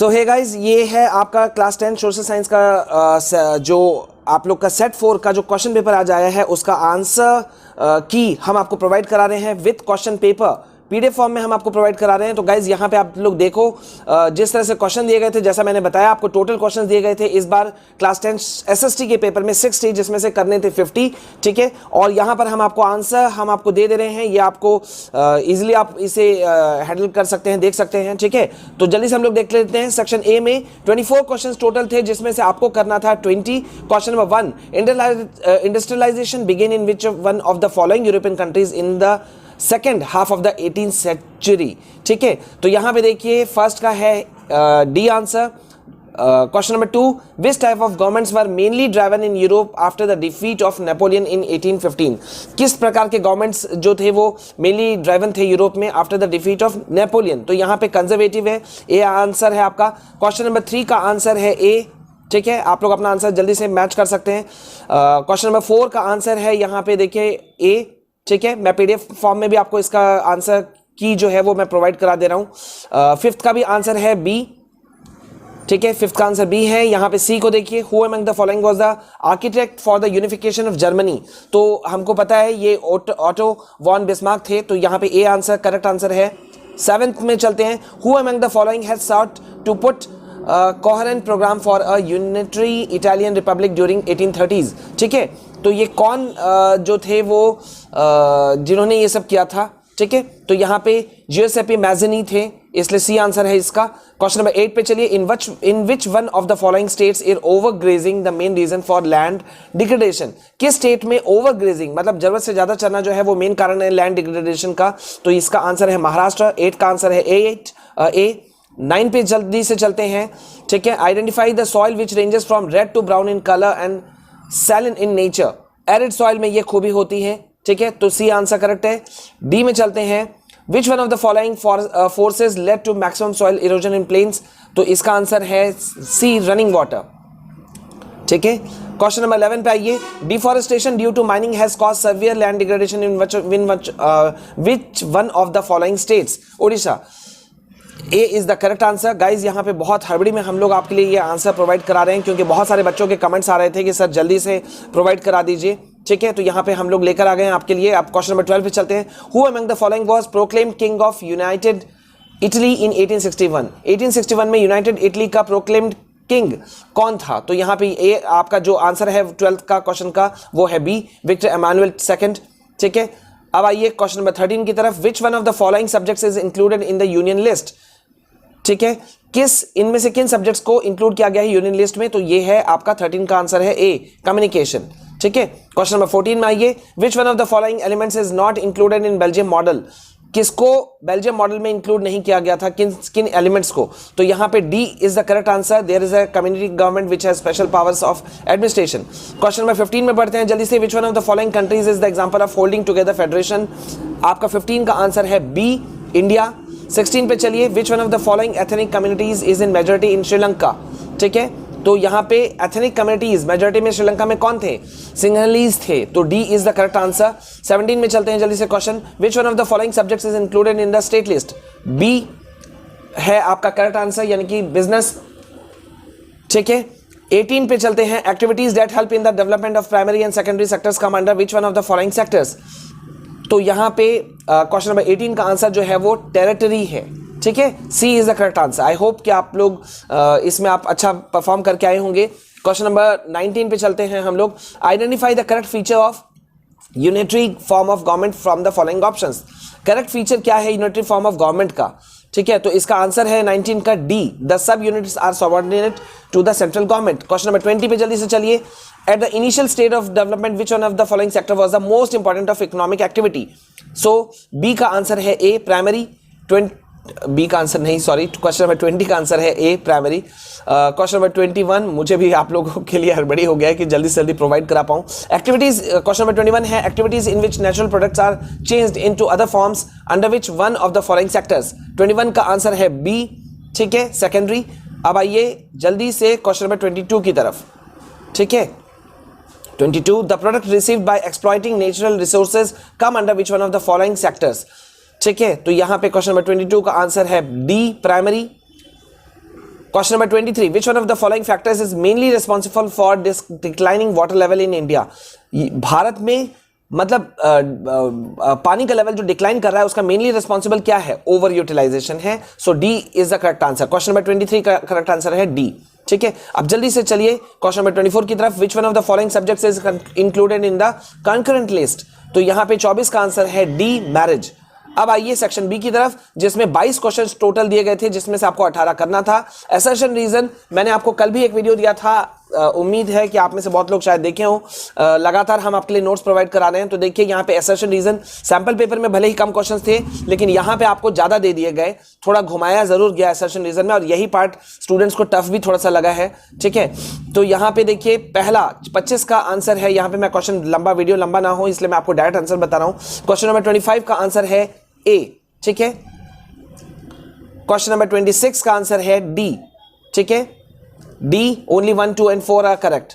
सो hey guys, ये है आपका क्लास 10 सोशल साइंस का जो आप लोग का सेट 4 का जो क्वेश्चन पेपर आज आया है उसका आंसर की हम आपको प्रोवाइड करा रहे हैं with question paper. PDF form में हम आपको प्रोवाइड करा रहे हैं। तो गाइज यहाँ पे आप लोग देखो, जिस तरह से क्वेश्चन दिए गए थे, जैसा मैंने बताया आपको टोटल क्वेश्चन दिए गए थे इस बार क्लास 10 एसएसटी के पेपर में 60, जिसमें से करने थे 50। ठीक है, और यहाँ पर हम आपको आंसर हम आपको दे रहे हैं। ये आपको इजिली आप इसे हैंडल कर सकते हैं, देख सकते हैं। ठीक है, तो जल्दी से हम लोग देख लेते हैं। सेक्शन ए में 24 क्वेश्चन टोटल थे, जिसमें से आपको करना था 20। Question number 1, industrialisation begin in which one of the following European countries in the second half of the 18th century. ठीक है, तो यहां पे देखिए फर्स्ट का है D answer. Question number 2, which type of governments were mainly driven in Europe after the defeat of Napoleon in 1815। किस प्रकार के गवर्नमेंट्स जो थे वो मेनली ड्राइवन थे यूरोप में after the defeat of Napoleon. तो यहां पे कंजर्वेटिव है, ए आंसर है आपका। क्वेश्चन नंबर 3 का आंसर है ए। ठीक है, आप लोग अपना आंसर जल्दी से मैच कर सकते हैं। क्वेश्चन नंबर 4 का आंसर है यहाँ पे देखिए ए। ठीक है, मैं पीडीएफ फॉर्म में भी आपको इसका आंसर की जो है वो मैं प्रोवाइड करा दे रहा हूं। फिफ्थ का भी आंसर है बी। ठीक है, फिफ्थ का आंसर बी है। यहाँ पे सी को देखिए, who among the following was the architect for the unification of Germany. तो हमको पता है ये ऑटो वॉन बिस्मार्क थे, तो यहाँ पे ए आंसर करेक्ट आंसर है। सेवेंथ में चलते हैं, who among the following has sought to put coherent programme for a unitary Italian republic during 1830s। ठीक है, तो ये कौन जो थे वो जिन्होंने ये सब किया था। ठीक है, तो यहाँ पे जियोसेपी मैज़नी थे, इसलिए सी आंसर है इसका। क्वेश्चन नंबर 8 पे चलिए, in which one of the following states is overgrazing the main reason for land degradation. किस स्टेट में ओवरग्रेजिंग मतलब जरूरत से ज्यादा चरना जो है वो मेन कारण है लैंड डिग्रेडेशन का। तो इसका आंसर है महाराष्ट्र। 8 का आंसर है ए। 9 पे जल्दी से चलते हैं। ठीक है, identify the soil which ranges from red to brown in colour and saline in nature. Arid soil में ये खूबी होती है। ठीक है, तो सी आंसर करेक्ट है। डी में चलते हैं, which one of the following forces led to maximum soil erosion in plains. तो इसका आंसर है सी, रनिंग वाटर। ठीक है, क्वेश्चन नंबर 11 पे आइए, deforestation due to mining has cause severe land degradation in which one of the following states. Odisha. A is the correct answer. Guys यहाँ पे बहुत हड़बड़ी में हम लोग आपके लिए ये आंसर प्रोवाइड करा रहे हैं, क्योंकि बहुत सारे बच्चों के कमेंट्स आ रहे थे कि सर जल्दी से प्रोवाइड करा दीजिए। ठीक है, तो यहाँ पे हम लोग लेकर आ गए हैं आपके लिए। आप क्वेश्चन नंबर 12 पे चलते हैं, who among the following was proclaimed king of United Italy इन 1861। 1861 में यूनाइटेड इटली का प्रोक्लेम्ड किंग कौन था। तो यहाँ पे ए आपका जो आंसर है 12th का क्वेश्चन का वो है बी, विक्टर एमानुएल सेकंड। ठीक है, अब आइए क्वेश्चन नंबर 13 की तरफ, विच one of the following subjects is included in the union list. ठीक है, किस इनमें से किन सब्जेक्ट्स को इंक्लूड किया गया है यूनियन लिस्ट में। तो ये है आपका 13 का आंसर है ए, कम्युनिकेशन। ठीक है, क्वेश्चन नंबर 14 में आइए, विच one of the following elements is not included in Belgium model. किसको बेल्जियम मॉडल में इंक्लूड नहीं किया गया था, किन किन एलिमेंट्स को। तो यहाँ पे D is the correct answer. There is a community government which has special powers of administration. Question number 15 में पढ़ते हैं जल्दी से, which one of the following countries is the example of holding together federation. आपका 15 का answer है B, India. 16 पे चलिए, विच one of the following ethnic communities is in majority इन श्रीलंका। ठीक है, तो यहाँ पे एथनिक कम्युनिटीज मेजॉरिटी में श्रीलंका में कौन थे, सिंहलीज थे। तो D is the correct answer. 17 में चलते हैं जल्दी से question, which one of the following subjects is included in the state list. B है आपका करेक्ट आंसर, यानी कि बिजनेस। ठीक है, 18 पे चलते हैं, activities that help in the development of primary and secondary sectors come under which one of the following sectors. तो यहाँ पे क्वेश्चन नंबर 18 का आंसर जो है वो टेरिटरी है। ठीक है, C is the correct answer. I hope कि आप लोग इसमें आप अच्छा परफॉर्म करके आए होंगे। क्वेश्चन नंबर 19 पे चलते हैं हम लोग, identify the correct feature of unitary form of government from the following options. Correct feature क्या है यूनिटरी फॉर्म ऑफ गवर्नमेंट का। ठीक है, तो इसका आंसर है 19 का D, the sub units are subordinate to the central government. Question number 20 पे जल्दी से चलिए, at the initial stage of development which one of the following sector was the most important of economic activity. So B का answer है A, primary. B का answer नहीं, sorry, question number 20 का answer है ए, प्राइमरी। क्वेश्चन नंबर 21, मुझे भी आप लोगों के लिए हड़बड़ी हो गया है कि जल्दी से जल्दी प्रोवाइड करा पाऊं। एक्टिविटीज, क्वेश्चन नंबर 21 है, activities in which natural products are changed into other forms under which one of the following sectors. 21 का आंसर है बी। ठीक है, सेकेंडरी। अब आइए जल्दी से क्वेश्चन नंबर 22 की तरफ। ठीक है, 22, the product received by exploiting natural resources come under which one of the following sectors. ठीक है, तो यहां पे क्वेश्चन नंबर 22 का आंसर है D, primary. Question number 23, which one of the following factors is mainly responsible for declining water level in India? Bharat में मतलब पानी का लेवल जो डिक्लाइन कर रहा है उसका मेनली रिस्पॉन्सिबल क्या है? ओवर यूटिलाइजेशन है। So D is the correct answer. Question number 23 का करेक्ट आंसर है डी। ठीक है, अब जल्दी से चलिए क्वेश्चन नंबर 24 की तरफ। विच one of the following subjects is included in the concurrent list? तो यहां पे 24 का आंसर है डी, मैरिज। अब आइए सेक्शन बी की तरफ, जिसमें 22 क्वेश्चंस टोटल दिए गए थे, जिसमें से आपको 18 करना था। असर्शन रीजन मैंने आपको कल भी एक वीडियो दिया था, उम्मीद है कि आप में से बहुत लोग शायद देखे हों। लगातार हम आपके लिए नोट्स प्रोवाइड करा रहे हैं। तो देखिए यहाँ पे असर्शन रीजन सैंपल पेपर में भले ही कम क्वेश्चंस थे, लेकिन यहाँ पे आपको ज्यादा दे दिए गए, थोड़ा घुमाया जरूर गया असर्शन रीजन में, और यही पार्ट स्टूडेंट्स को टफ भी थोड़ा सा लगा है। ठीक है, तो यहाँ पे देखिए पहला 25 का आंसर है, यहाँ पे मैं क्वेश्चन लंबा, वीडियो लंबा ना हो इसलिए मैं आपको डायरेक्ट आंसर बता रहा हूँ। क्वेश्चन नंबर 25 का आंसर है ए। ठीक है, क्वेश्चन नंबर 26 का आंसर है डी। ठीक है, D, only 1, 2 and 4 are correct.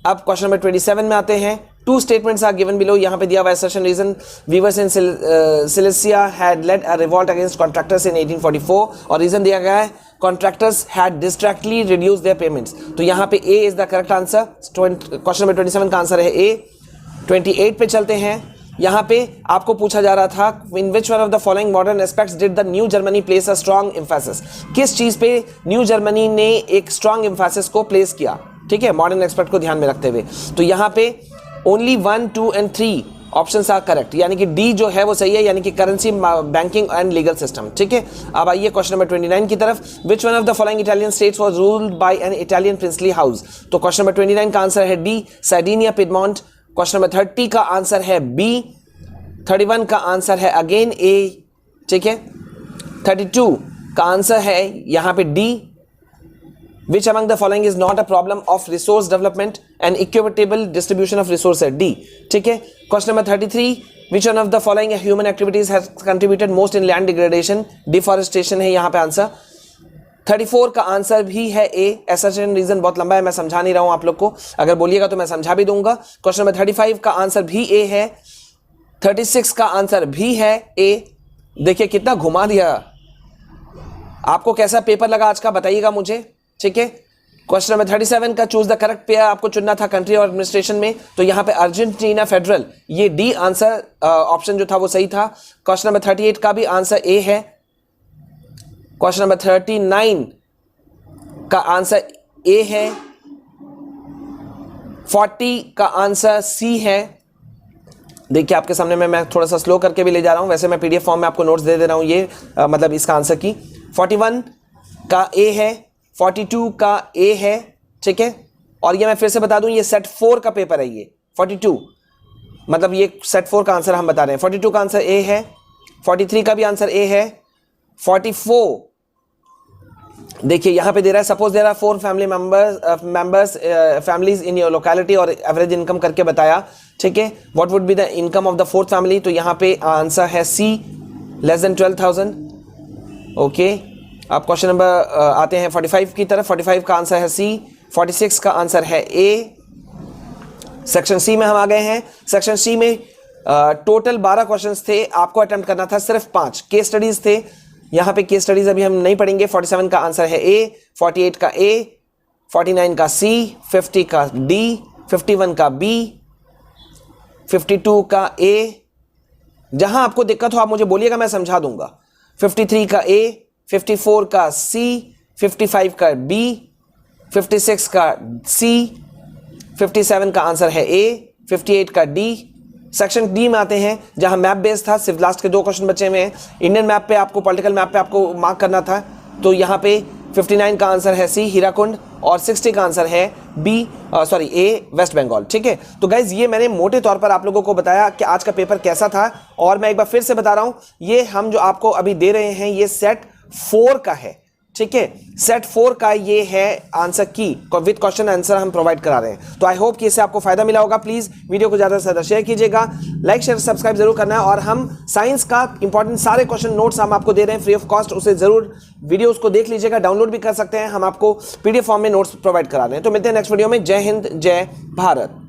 अब क्वेश्चन नंबर 27 में आते हैं। Two statements are given below. यहां पे दिया हुआ assertion reason, weavers in Silesia had led a revolt against contractors in 1844, और रीजन दिया गया है contractors had drastically reduce their payments. तो यहां पे A is the correct answer. Question number 27 का आंसर है ए। 28 पे चलते हैं। यहां पे आपको पूछा जा रहा था, in which one of the following modern aspects did the new Germany place a strong emphasis? किस चीज पे न्यू जर्मनी ने एक स्ट्रॉन्ग एम्फेसिस को प्लेस किया? ठीक है, मॉडर्न एस्पेक्ट को ध्यान में रखते हुए। तो यहां पे only 1, 2 and 3 options are correct, यानी कि डी जो है वो सही है, यानी कि currency, banking and legal system. ठीक है, अब आइए क्वेश्चन नंबर 29 की तरफ। विच one of the following Italian states was ruled by an Italian princely house? तो क्वेश्चन नंबर 29 का आंसर है D, Sardinia, Piedmont. Question number 30 का आंसर है बी। 31 का आंसर है अगेन ए। ठीक है, 32 का आंसर है यहां पे D. Which among the following is not a problem of resource development and equitable distribution of resource? D. ठीक है, question number 33, which one of the following human activities has contributed most in land degradation? Deforestation है यहां पे answer. 34 का answer भी है ए। Assertion reason बहुत लंबा है, मैं समझा नहीं रहा हूं आप लोग को, अगर बोलिएगा तो मैं समझा भी दूंगा। क्वेश्चन नंबर 35 का आंसर भी ए है। 36 का आंसर भी है ए। देखिए कितना घुमा दिया। आपको कैसा पेपर लगा आज का बताइएगा मुझे। ठीक है, क्वेश्चन नंबर 37 का चूज द करेक्ट पेयर आपको चुनना था कंट्री और एडमिनिस्ट्रेशन में, तो यहां पे अर्जेंटीना फेडरल, ये डी आंसर ऑप्शन जो था वो सही था। क्वेश्चन नंबर 38 का भी आंसर ए है। क्वेश्चन नंबर 39 का आंसर ए है। 40 का आंसर सी है। देखिए आपके सामने मैं थोड़ा सा स्लो करके भी ले जा रहा हूं, वैसे मैं पीडीएफ फॉर्म में आपको नोट्स दे रहा हूं, ये मतलब इसका आंसर की। 41 का ए है। 42 का ए है। ठीक है, और ये मैं फिर से बता दूं, ये सेट 4 का पेपर है ये 42, मतलब ये सेट 4 का आंसर हम बता रहे हैं। 42 का आंसर ए है। 43 का भी आंसर ए है। 44 देखिए यहां पे दे रहा है, सपोज दे रहा है 4 family members families in your locality और एवरेज इनकम करके बताया। ठीक है, what would be the income of the 4th family? तो यहां पे आंसर है सी, लेस देन 12,000। ओके, अब क्वेश्चन नंबर आते हैं 45 की तरफ। 45 का आंसर है सी। 46 का आंसर है ए। सेक्शन सी में हम आ गए हैं। सेक्शन सी में टोटल 12 क्वेश्चंस थे, आपको अटेम्प्ट करना था सिर्फ 5। केस स्टडीज थे, यहां पे केस स्टडीज अभी हम नहीं पढ़ेंगे। 47 का आंसर है ए। 48 का ए। 49 का सी। 50 का डी। 51 का बी। 52 का ए। जहां आपको दिक्कत हो आप मुझे बोलिएगा, मैं समझा दूंगा। 53 का ए। 54 का सी। 55 का बी। 56 का सी। 57 का आंसर है ए। 58 का डी। सेक्शन डी में आते हैं, जहां मैप बेस्ड था, सिर्फ लास्ट के 2 क्वेश्चन बचे हुए हैं। इंडियन मैप पे आपको, पॉलिटिकल मैप पे आपको मार्क करना था, तो यहां पे 59 का आंसर है सी, हीराकुंड, और 60 का आंसर है बी, सॉरी ए, वेस्ट बंगाल। ठीक है, तो गाइज ये मैंने मोटे तौर पर आप लोगों को बताया कि आज का पेपर कैसा था, और मैं एक बार फिर से बता रहा हूं, ये हम जो आपको अभी दे रहे हैं ये सेट 4 का है। ठीक है, सेट 4 का ये है आंसर की विद क्वेश्चन आंसर हम प्रोवाइड करा रहे हैं। तो आई होप कि इससे आपको फायदा मिला होगा। प्लीज वीडियो को ज्यादा से ज्यादा शेयर कीजिएगा, लाइक शेयर सब्सक्राइब जरूर करना है, और हम साइंस का इंपॉर्टेंट सारे क्वेश्चन नोट्स हम आपको दे रहे हैं फ्री ऑफ कॉस्ट, उसे जरूर वीडियोस को देख लीजिएगा, डाउनलोड भी कर सकते हैं, हम आपको पीडीएफ फॉर्म में नोट्स प्रोवाइड करा रहे हैं। तो मिलते हैं नेक्स्ट वीडियो में। जय हिंद, जय भारत।